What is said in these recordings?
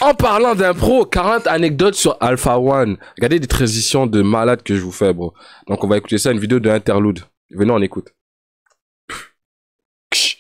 En parlant d'impro, 40 anecdotes sur Alpha One. Regardez des transitions de malade que je vous fais, bro. Donc, on va écouter ça, une vidéo de interlude. Venez, on écoute.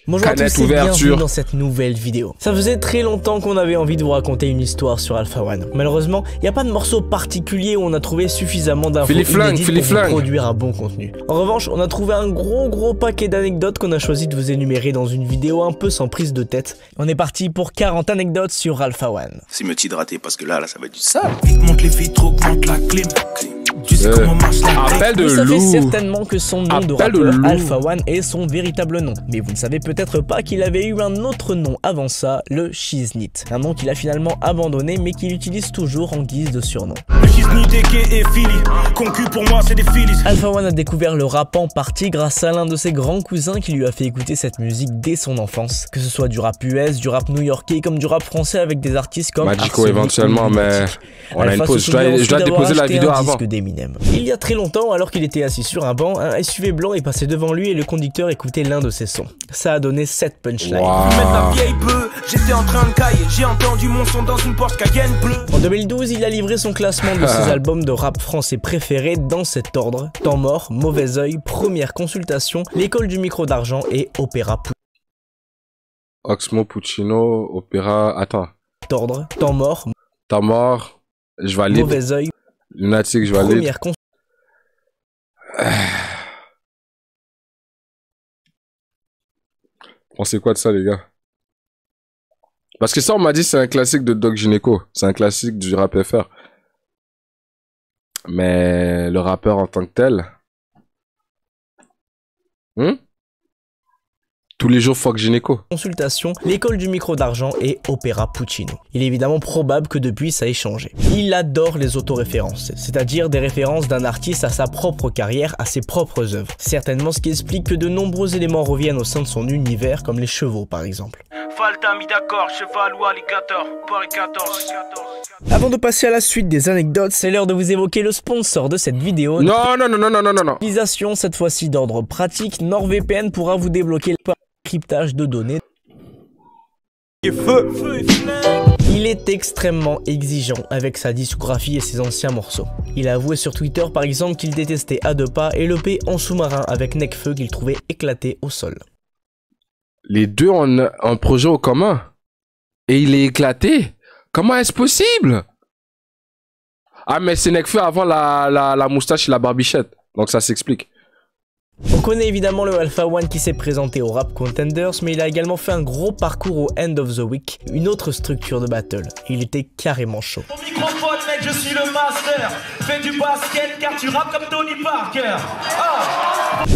Bonjour à tous et bienvenue dans cette nouvelle vidéo. Ça faisait très longtemps qu'on avait envie de vous raconter une histoire sur Alpha One. Malheureusement, il n'y a pas de morceau particulier où on a trouvé suffisamment d'infos inédites pour vous produire un bon contenu. En revanche, on a trouvé un gros paquet d'anecdotes qu'on a choisi de vous énumérer dans une vidéo un peu sans prise de tête. On est parti pour 40 anecdotes sur Alpha One. C'est mieux de s'hydrater parce que là ça va être du sale. Vite monte les vitres, augmente la clim. Tu sais comment marche la appel de vous loup. savez certainement que son nom de rappeur Alpha One est son véritable nom. Mais vous ne savez peut-être pas qu'il avait eu un autre nom avant ça, le Shiznit. Un nom qu'il a finalement abandonné mais qu'il utilise toujours en guise de surnom. Le Shiznit et Philly, concu pour moi c'est des Phillies. Alpha One a découvert le rap en partie grâce à l'un de ses grands cousins qui lui a fait écouter cette musique dès son enfance. Que ce soit du rap US, du rap new-yorkais comme du rap français avec des artistes comme Magico éventuellement, mais on a une pause. Je dois déposer la vidéo avant. Il y a très longtemps, alors qu'il était assis sur un banc, un SUV blanc est passé devant lui et le conducteur écoutait l'un de ses sons. Ça a donné 7 punchlines. J'étais en train de cailler, j'ai entendu mon son dans une Porsche Cayenne bleue. En 2012, il a livré son classement de ses albums de rap français préférés dans cet ordre: Temps mort, Mauvais oeil, Première consultation, L'école du micro d'argent et Opéra Oxmo Puccino, Opéra... Attends. Ordre, Temps mort, je valide. Mauvais oeil, Lunatique, je valide. Première consultation. Pensez quoi de ça, les gars? Parce que ça, on m'a dit c'est un classique de Doc Gynéco. C'est un classique du rap FR. Mais le rappeur en tant que tel... Tous les jours, fuck Gynéco. Consultation, L'école du micro d'argent et Opéra Puccino. Il est évidemment probable que depuis ça ait changé. Il adore les autoréférences, c'est-à-dire des références d'un artiste à sa propre carrière, à ses propres œuvres. Certainement ce qui explique que de nombreux éléments reviennent au sein de son univers, comme les chevaux par exemple. Falta mis d'accord, cheval ou alligator, Paris 14. Avant de passer à la suite des anecdotes, c'est l'heure de vous évoquer le sponsor de cette vidéo. Non. Utilisation cette fois-ci d'ordre pratique, NordVPN pourra vous débloquer le cryptage de données. Il est extrêmement exigeant avec sa discographie et ses anciens morceaux. Il a avoué sur Twitter par exemple qu'il détestait A2PA et l'EP En sous-marin avec Nekfeu qu'il trouvait éclaté au sol. Les deux ont un projet au commun. Et il est éclaté. Comment est-ce possible? Ah, mais c'est Nekfeu avant la moustache et la barbichette. Donc ça s'explique. On connaît évidemment le Alpha One qui s'est présenté au Rap Contenders, mais il a également fait un gros parcours au End of the Week, une autre structure de battle. Et il était carrément chaud. Au microphone, mec, je suis le master. Fais du basket car tu rappes comme Tony Parker.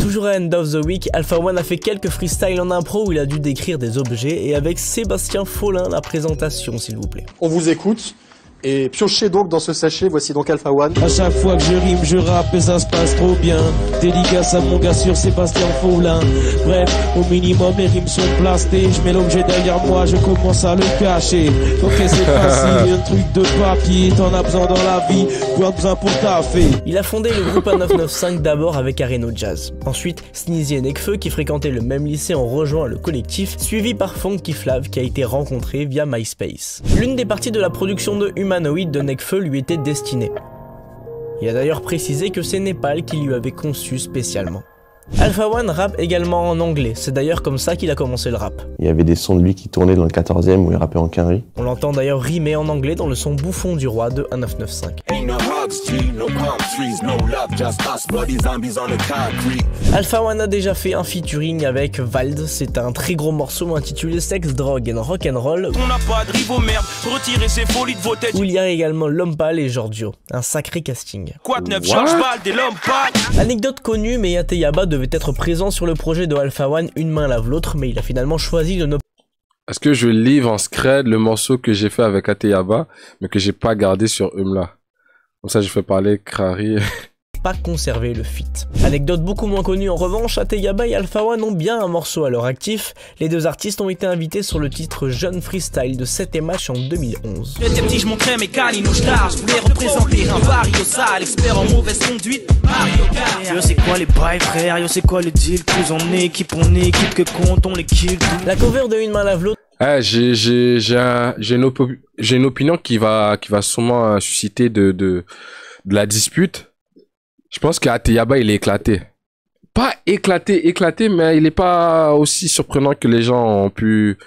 Toujours à End of the Week, Alpha One a fait quelques freestyles en impro où il a dû décrire des objets, et avec Sébastien Follin la présentation s'il vous plaît. On vous écoute. Et piochez donc dans ce sachet, voici donc Alpha One. À chaque fois que je rime, je rappe et ça se passe trop bien. Dédicace à mon gars sur Sébastien Follin. Bref, au minimum mes rimes sont plastées. Je mets l'objet derrière moi, je commence à le cacher. Ok, c'est facile, un truc de papier. T'en as besoin dans la vie, quoi besoin pour taffer. Il a fondé le groupe A995 d'abord avec Areno Jazz. Ensuite, Sneezy et Nekfeu qui fréquentaient le même lycée ont rejoint le collectif, suivi par Funky Flav qui a été rencontré via MySpace. L'une des parties de la production de Humanoid de Nekfeu lui était destinée. Il a d'ailleurs précisé que c'est Népal qui lui avait conçu spécialement. Alpha One rappe également en anglais, c'est d'ailleurs comme ça qu'il a commencé le rap. Il y avait des sons de lui qui tournaient dans le 14e où il rappait en quinri. On l'entend d'ailleurs rimer en anglais dans le son Bouffon du Roi de A995. Alpha One a déjà fait un featuring avec Vald, c'est un très gros morceau intitulé Sex, Drogue and Rock'n'Roll. On n'a pas de rivaux, merde, retirez ces folies de vos têtes. Où il y a également Lompal et Giorgio, un sacré casting. Quoi de neuf, change balle des Lompal. Anecdote connue, mais Yaba devait être présent sur le projet de Alpha One, une main lave l'autre, mais il a finalement choisi de ne... Est-ce que je livre en scred le morceau que j'ai fait avec Ateyaba, mais que j'ai pas gardé sur Humla? Comme ça, je fais parler Krari. Pas conserver le feat. Anecdote beaucoup moins connue en revanche, Ateyaba et Alpha One ont bien un morceau à leur actif. Les deux artistes ont été invités sur le titre Jeune Freestyle de 7MH en 2011. J'étais petit, je montrais mes canines au star. Je voulais représenter un vario sale, expert en mauvaise conduite. Mario Kart. Yo, c'est quoi les bails, frère? Yo, c'est quoi le deal? Plus on est équipe que compte, on les kill. La cover de Une main lave l'autre J'ai une opinion qui va sûrement susciter de la dispute. Je pense qu'Ateyaba, il est éclaté. Pas éclaté, mais il est pas aussi surprenant que les gens ont pu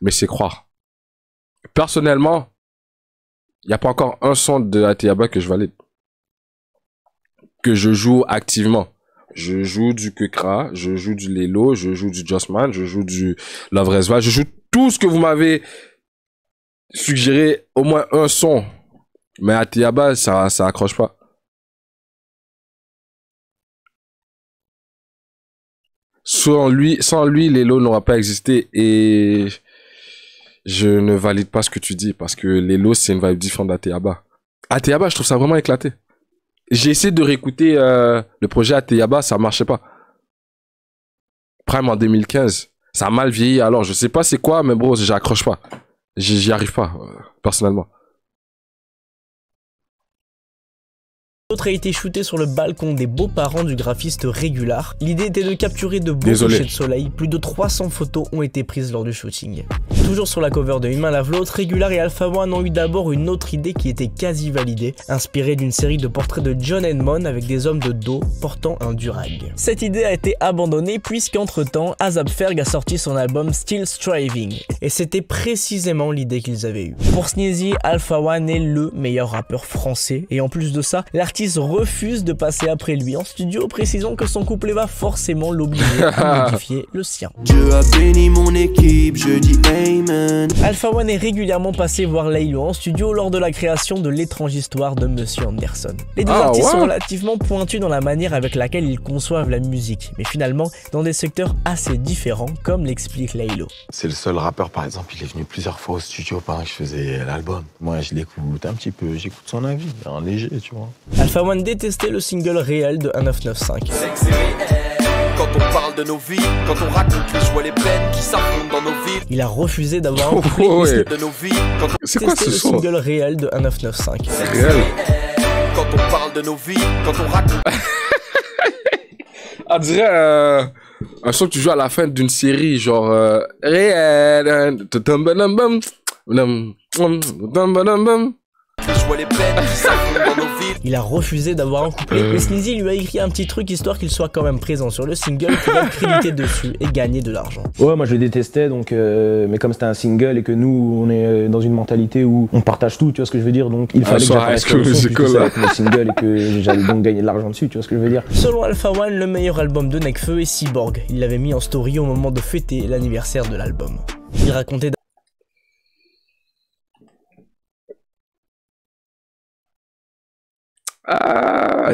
me laisser croire. Personnellement, il n'y a pas encore un son de Ateyaba que je valide. Que je joue activement. Je joue du Kekra, je joue du Lelo, je joue du Jossman, je joue du Love Resva, je joue tout ce que vous m'avez suggéré, au moins un son. Mais Ateyaba, ça accroche pas. Sans lui, Lelo n'aura pas existé et je ne valide pas ce que tu dis parce que Lelo, c'est une vibe différente d'Ateyaba. Ateyaba, je trouve ça vraiment éclaté. J'ai essayé de réécouter le projet Ateyaba, ça marchait pas. Prime en 2015, ça a mal vieilli, alors je sais pas c'est quoi, mais bro, j'accroche pas. J'y arrive pas, personnellement. L'autre a été shooté sur le balcon des beaux-parents du graphiste Regular. L'idée était de capturer de beaux couchers de soleil. Plus de 300 photos ont été prises lors du shooting. Toujours sur la cover de Une main lave l'autre, Regular et Alpha One ont eu d'abord une autre idée qui était quasi validée, inspirée d'une série de portraits de John Edmond avec des hommes de dos portant un durag. Cette idée a été abandonnée puisqu'entre-temps, ASAP Ferg a sorti son album Still Striving. Et c'était précisément l'idée qu'ils avaient eue. Pour Sneezy, Alpha One est le meilleur rappeur français et en plus de ça, l'artiste refuse de passer après lui en studio, précisant que son couplet va forcément l'obliger à modifier le sien. Dieu a béni mon équipe, je dis amen. Alpha One est régulièrement passé voir Laylo en studio lors de la création de L'étrange histoire de Monsieur Anderson. Les deux artistes sont relativement pointus dans la manière avec laquelle ils conçoivent la musique, mais finalement dans des secteurs assez différents, comme l'explique Laylo. C'est le seul rappeur, par exemple, il est venu plusieurs fois au studio pendant que je faisais l'album. Moi, je l'écoute un petit peu, j'écoute son avis, en léger, tu vois. Alpha One détestait le single réel de 1995. Quand on parle de nos vies, quand on raconte les joies, les peines qui s'affrontent dans nos vies. Il a refusé d'avoir un couplet de nos vies. C'est quoi ce le son? single réel de 1995. Réel. Quand on parle de nos vies, quand on raconte. On dirait un son que tu joues à la fin d'une série, genre réel. Il a refusé d'avoir un couplet, mais Sneezy lui a écrit un petit truc histoire qu'il soit quand même présent sur le single pour être crédité dessus et gagner de l'argent. Ouais, moi je le détestais, donc mais comme c'était un single et que nous on est dans une mentalité où on partage tout, tu vois ce que je veux dire, donc il fallait que j'apparaisse sur le son puisque c'est avec mon single et que j'allais donc gagner de l'argent dessus, tu vois ce que je veux dire. Selon Alpha One, le meilleur album de Nekfeu est Cyborg. Il l'avait mis en story au moment de fêter l'anniversaire de l'album. Il racontait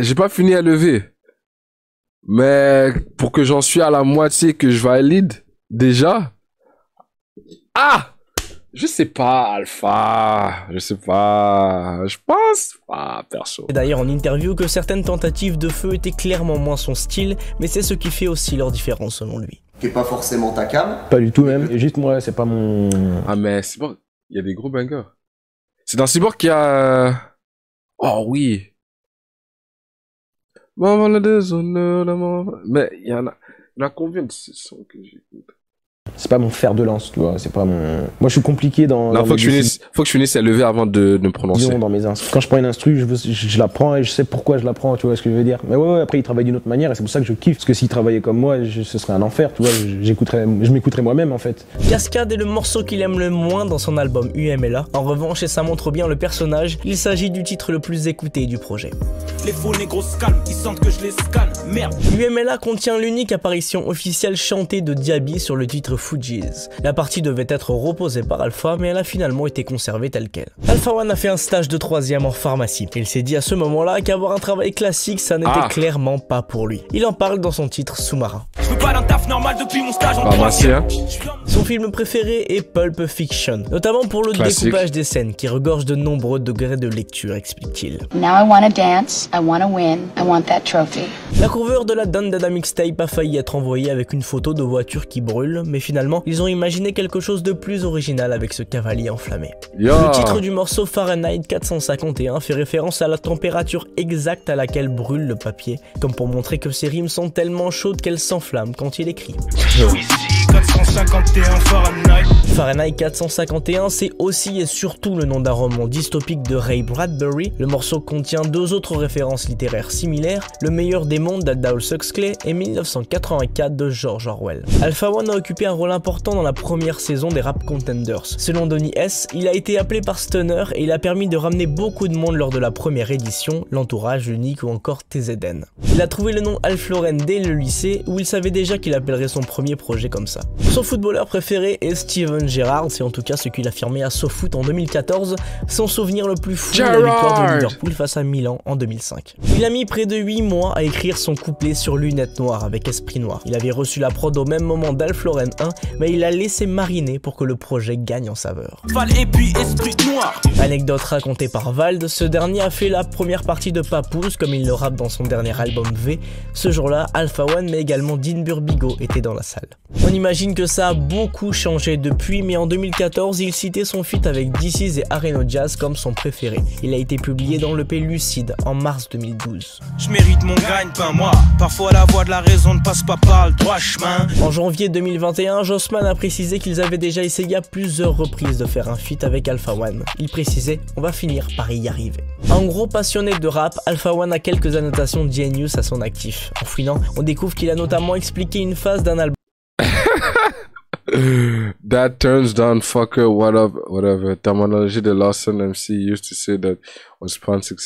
j'ai pas fini à lever. Mais pour que j'en suis à la moitié que je valide, déjà. Je sais pas, Alpha. Je sais pas. Je pense pas, perso. D'ailleurs en interview que certaines tentatives de feu étaient clairement moins son style, mais c'est ce qui fait aussi leur différence selon lui. Qui est pas forcément ta cam. Pas du tout même, et juste moi, c'est pas mon... Ah mais Cyborg, il y a des gros bangers. C'est dans Cyborg qu'il y a... Oh oui. Mais il y en a combien de ces sons que j'écoute? C'est pas mon fer de lance, tu vois, c'est pas mon... Moi je suis compliqué dans... Non, faut que je finisse à lever avant de me prononcer. Disons, dans mes instrus. Quand je prends une instru, je la prends et je sais pourquoi je la prends, tu vois ce que je veux dire. Mais ouais, après il travaille d'une autre manière et c'est pour ça que je kiffe. Parce que s'il travaillait comme moi, ce serait un enfer, tu vois, je m'écouterais moi-même en fait. Cascade est le morceau qu'il aime le moins dans son album UMLA. En revanche, et ça montre bien le personnage, il s'agit du titre le plus écouté du projet. Les faux négros se calment, ils sentent que je les scanne, merde. UMLA contient l'unique apparition officielle chantée de Diaby sur le titre Fujis. La partie devait être reposée par Alpha, mais elle a finalement été conservée telle quelle. Alpha One a fait un stage de 3e en pharmacie. Il s'est dit à ce moment-là qu'avoir un travail classique, ça n'était clairement pas pour lui. Il en parle dans son titre Sous-marin. Je veux pas d'un taf normal depuis mon stage en 3e. Son film préféré est Pulp Fiction, notamment pour le découpage des scènes qui regorge de nombreux degrés de lecture, explique-t-il. Now I wanna dance, I wanna win, I want that trophy. La cover de la Dandada mixtape a failli être envoyée avec une photo de voiture qui brûle, mais finalement, ils ont imaginé quelque chose de plus original avec ce cavalier enflammé. Le titre du morceau Fahrenheit 451 fait référence à la température exacte à laquelle brûle le papier, comme pour montrer que ses rimes sont tellement chaudes qu'elles s'enflamment quand il écrit. 451 Fahrenheit. Fahrenheit 451, c'est aussi et surtout le nom d'un roman dystopique de Ray Bradbury. Le morceau contient deux autres références littéraires similaires, Le meilleur des mondes d'Aldous Huxley et 1984 de George Orwell. Alpha One a occupé un rôle important dans la première saison des Rap Contenders. Selon Donny S, il a été appelé par Stunner et il a permis de ramener beaucoup de monde lors de la première édition, l'entourage, l'unique ou encore TZN. Il a trouvé le nom Alf Lauren dès le lycée où il savait déjà qu'il appellerait son premier projet comme ça. Son footballeur préféré est Steven Gerrard, c'est en tout cas ce qu'il affirmait à SoFoot en 2014, son souvenir le plus fou est la victoire de Liverpool face à Milan en 2005. Il a mis près de 8 mois à écrire son couplet sur Lunettes Noires avec Esprit Noir. Il avait reçu la prod au même moment d'Alf Lauren 1, mais il a laissé mariner pour que le projet gagne en saveur. Val et puis Esprit Noir. Anecdote racontée par Vald, ce dernier a fait la première partie de Papoose comme il le rappe dans son dernier album V. Ce jour-là, Alpha One mais également Dean Burbigo étaient dans la salle. On imagine que ça a beaucoup changé depuis, mais en 2014, il citait son feat avec DC's et Areno Jazz comme son préféré. Il a été publié dans l'EP Lucide en mars 2012. Je mérite mon gagne-pain, moi. Parfois la voix de la raison ne passe pas par le droit chemin. En janvier 2021, Jossman a précisé qu'ils avaient déjà essayé à plusieurs reprises de faire un feat avec Alpha One. Il précisait, on va finir par y arriver. Un gros passionné de rap, Alpha One a quelques annotations Genius à son actif. En fouinant, on découvre qu'il a notamment expliqué une phase d'un album. That turns down fucker, whatever. Terminologie de Lawson MC used to say that was Prantic.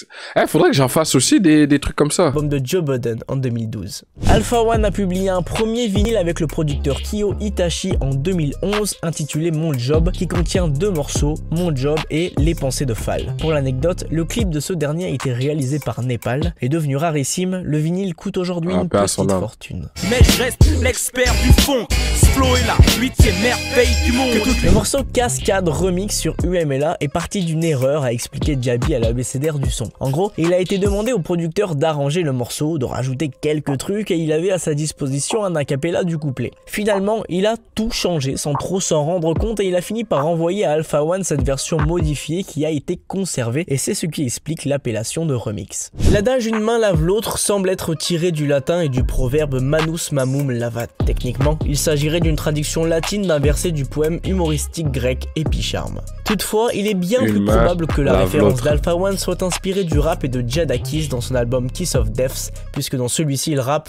Faudrait que j'en fasse aussi des trucs comme ça. Album de Joe Budden en 2012. Alpha One a publié un premier vinyle avec le producteur Kyo Itachi en 2011 intitulé Mon Job qui contient deux morceaux, Mon Job et Les Pensées de Fall. Pour l'anecdote, le clip de ce dernier a été réalisé par Népal et devenu rarissime, le vinyle coûte aujourd'hui une petite fortune. Mais je reste l'expert du fond. Flo est là, 8e merveille du monde. Le morceau Cascade Remix sur UMLA est parti d'une erreur, a expliqué Jabi à l'abécédaire du son. En gros, il a été demandé au producteur d'arranger le morceau, de rajouter quelques trucs et il avait à sa disposition un acapella du couplet. Finalement, il a tout changé sans trop s'en rendre compte et il a fini par envoyer à Alpha One cette version modifiée qui a été conservée et c'est ce qui explique l'appellation de remix. L'adage une main lave l'autre semble être tiré du latin et du proverbe Manus Mamum Lavat. Techniquement, il s'agirait d'une traduction latine d'un verset du poème humoristique grec Épicharme. Toutefois, il est bien plus probable que la référence d'Alpha One soit inspirée du rap et de Jadakiss dans son album Kiss of Death, puisque dans celui-ci il rappe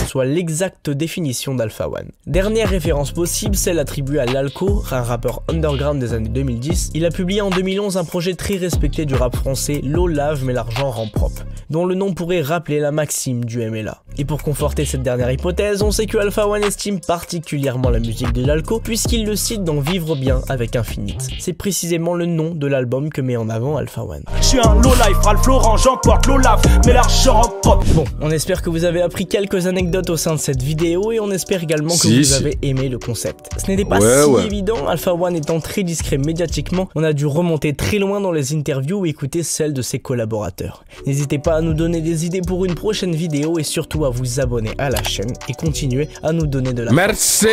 soit l'exacte définition d'Alpha One. Dernière référence possible, celle attribuée à Lalco, un rappeur underground des années 2010. Il a publié en 2011 un projet très respecté du rap français, L'eau lave mais l'argent rend propre, dont le nom pourrait rappeler la maxime du MLA. Et pour conforter cette dernière hypothèse, on sait que Alpha One estime particulièrement la musique de Lalco puisqu'il le cite dans Vivre bien avec Infinite. C'est précisément le nom de l'album que met en avant Alpha One. Je suis un low life, Ralph Lauren, j'emporte l'eau lave, mais l'argent propre. Bon, on espère que vous avez appris quelques anecdotes au sein de cette vidéo et on espère également que vous avez aimé le concept. Ce n'était pas évident, Alpha One étant très discret médiatiquement, on a dû remonter très loin dans les interviews et écouter celles de ses collaborateurs. N'hésitez pas à nous donner des idées pour une prochaine vidéo et surtout à vous abonner à la chaîne et continuer à nous donner de la Merci.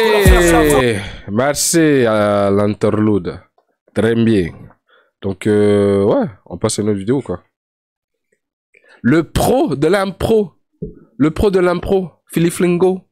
Merci à l'interlude. Très bien. Donc, ouais, on passe à une autre vidéo, quoi. Le pro de l'impro. Le pro de l'impro, Philippe Flingo.